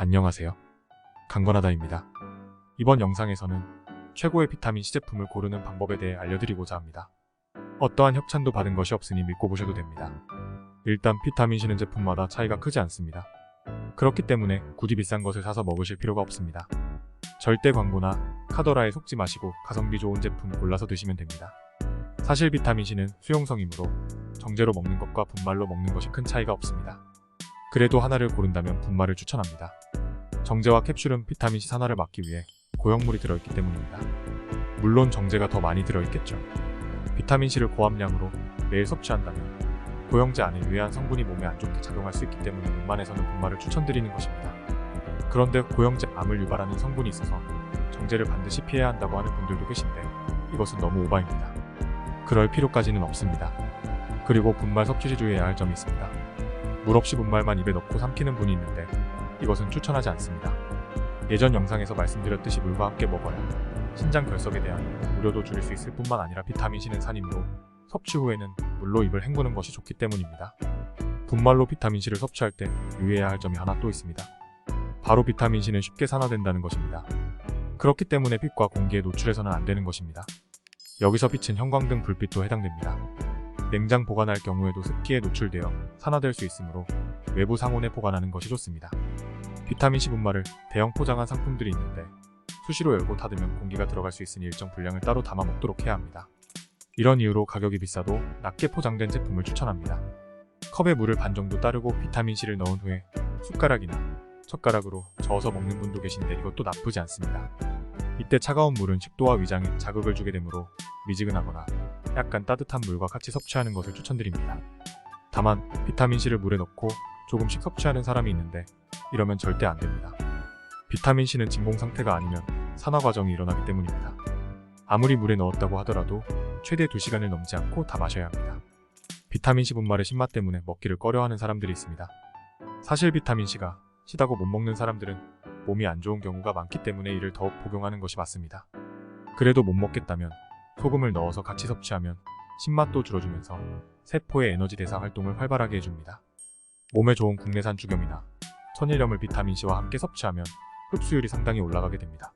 안녕하세요. 강건하다입니다. 이번 영상에서는 최고의 비타민C 제품을 고르는 방법에 대해 알려드리고자 합니다. 어떠한 협찬도 받은 것이 없으니 믿고 보셔도 됩니다. 일단 비타민C는 제품마다 차이가 크지 않습니다. 그렇기 때문에 굳이 비싼 것을 사서 먹으실 필요가 없습니다. 절대 광고나 카더라에 속지 마시고 가성비 좋은 제품 골라서 드시면 됩니다. 사실 비타민C는 수용성이므로 정제로 먹는 것과 분말로 먹는 것이 큰 차이가 없습니다. 그래도 하나를 고른다면 분말을 추천합니다. 정제와 캡슐은 비타민C 산화를 막기 위해 고형물이 들어있기 때문입니다. 물론 정제가 더 많이 들어있겠죠. 비타민C를 고함량으로 매일 섭취한다면 고형제 안에 유해한 성분이 몸에 안 좋게 작용할 수 있기 때문에 웬만해서는 분말을 추천드리는 것입니다. 그런데 고형제 암을 유발하는 성분이 있어서 정제를 반드시 피해야 한다고 하는 분들도 계신데 이것은 너무 오바입니다. 그럴 필요까지는 없습니다. 그리고 분말 섭취 시 주의해야 할 점이 있습니다. 물 없이 분말만 입에 넣고 삼키는 분이 있는데 이것은 추천하지 않습니다. 예전 영상에서 말씀드렸듯이 물과 함께 먹어야 신장 결석에 대한 우려도 줄일 수 있을 뿐만 아니라 비타민C는 산이므로 섭취 후에는 물로 입을 헹구는 것이 좋기 때문입니다. 분말로 비타민C를 섭취할 때 유의해야 할 점이 하나 또 있습니다. 바로 비타민C는 쉽게 산화된다는 것입니다. 그렇기 때문에 빛과 공기에 노출해서는 안 되는 것입니다. 여기서 빛은 형광등 불빛도 해당됩니다. 냉장 보관할 경우에도 습기에 노출되어 산화될 수 있으므로 외부 상온에 보관하는 것이 좋습니다. 비타민C 분말을 대형 포장한 상품들이 있는데 수시로 열고 닫으면 공기가 들어갈 수 있으니 일정 분량을 따로 담아 먹도록 해야 합니다. 이런 이유로 가격이 비싸도 낮게 포장된 제품을 추천합니다. 컵에 물을 반 정도 따르고 비타민C를 넣은 후에 숟가락이나 젓가락으로 저어서 먹는 분도 계신데 이것도 나쁘지 않습니다. 이때 차가운 물은 식도와 위장에 자극을 주게 되므로 미지근하거나 약간 따뜻한 물과 같이 섭취하는 것을 추천드립니다. 다만 비타민C를 물에 넣고 조금씩 섭취하는 사람이 있는데 이러면 절대 안됩니다. 비타민C는 진공 상태가 아니면 산화 과정이 일어나기 때문입니다. 아무리 물에 넣었다고 하더라도 최대 2시간을 넘지 않고 다 마셔야 합니다. 비타민C 분말의 신맛 때문에 먹기를 꺼려하는 사람들이 있습니다. 사실 비타민C가 시다고 못 먹는 사람들은 몸이 안 좋은 경우가 많기 때문에 이를 더욱 복용하는 것이 맞습니다. 그래도 못 먹겠다면 소금을 넣어서 같이 섭취하면 신맛도 줄여주면서 세포의 에너지 대사 활동을 활발하게 해줍니다. 몸에 좋은 국내산 죽염이나 천일염을 비타민C와 함께 섭취하면 흡수율이 상당히 올라가게 됩니다.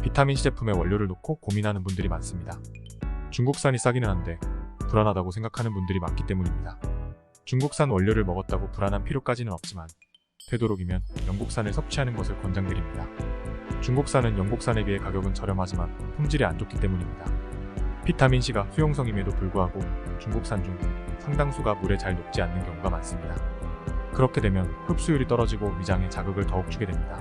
비타민C 제품에 원료를 놓고 고민하는 분들이 많습니다. 중국산이 싸기는 한데 불안하다고 생각하는 분들이 많기 때문입니다. 중국산 원료를 먹었다고 불안한 필요까지는 없지만 되도록이면 영국산을 섭취하는 것을 권장드립니다. 중국산은 영국산에 비해 가격은 저렴하지만 품질이 안 좋기 때문입니다. 비타민C가 수용성임에도 불구하고 중국산 중 상당수가 물에 잘 녹지 않는 경우가 많습니다. 그렇게 되면 흡수율이 떨어지고 위장에 자극을 더욱 주게 됩니다.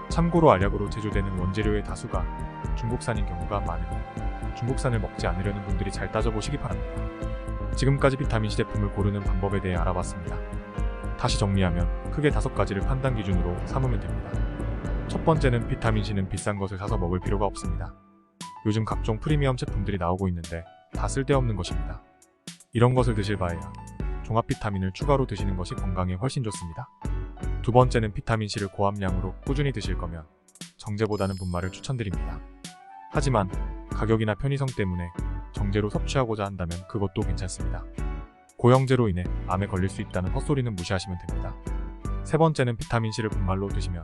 참고로 알약으로 제조되는 원재료의 다수가 중국산인 경우가 많으니 중국산을 먹지 않으려는 분들이 잘 따져보시기 바랍니다. 지금까지 비타민C 제품을 고르는 방법에 대해 알아봤습니다. 다시 정리하면 크게 5가지를 판단 기준으로 삼으면 됩니다. 첫 번째는 비타민C는 비싼 것을 사서 먹을 필요가 없습니다. 요즘 각종 프리미엄 제품들이 나오고 있는데 다 쓸데없는 것입니다. 이런 것을 드실 바에야 종합 비타민을 추가로 드시는 것이 건강에 훨씬 좋습니다. 두 번째는 비타민C를 고함량으로 꾸준히 드실 거면 정제보다는 분말을 추천드립니다. 하지만 가격이나 편의성 때문에 정제로 섭취하고자 한다면 그것도 괜찮습니다. 고형제로 인해 암에 걸릴 수 있다는 헛소리는 무시하시면 됩니다. 세 번째는 비타민C를 분말로 드시면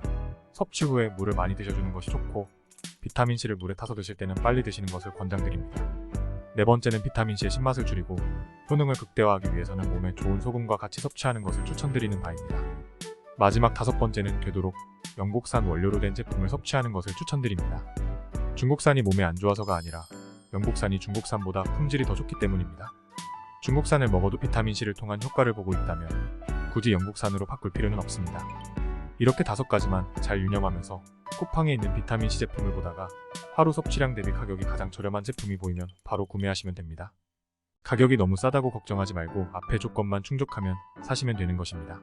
섭취 후에 물을 많이 드셔주는 것이 좋고 비타민C를 물에 타서 드실 때는 빨리 드시는 것을 권장드립니다. 네 번째는 비타민C의 신맛을 줄이고 효능을 극대화하기 위해서는 몸에 좋은 소금과 같이 섭취하는 것을 추천드리는 바입니다. 마지막 5번째는 되도록 영국산 원료로 된 제품을 섭취하는 것을 추천드립니다. 중국산이 몸에 안 좋아서가 아니라 영국산이 중국산보다 품질이 더 좋기 때문입니다. 중국산을 먹어도 비타민C를 통한 효과를 보고 있다면 굳이 영국산으로 바꿀 필요는 없습니다. 이렇게 5가지만 잘 유념하면서 쿠팡에 있는 비타민C 제품을 보다가 하루 섭취량 대비 가격이 가장 저렴한 제품이 보이면 바로 구매하시면 됩니다. 가격이 너무 싸다고 걱정하지 말고 앞에 조건만 충족하면 사시면 되는 것입니다.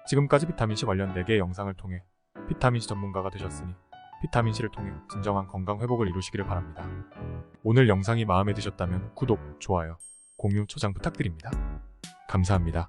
지금까지 비타민C 관련 4개의 영상을 통해 비타민C 전문가가 되셨으니 비타민C를 통해 진정한 건강 회복을 이루시기를 바랍니다. 오늘 영상이 마음에 드셨다면 구독, 좋아요, 공유, 저장 부탁드립니다. 감사합니다.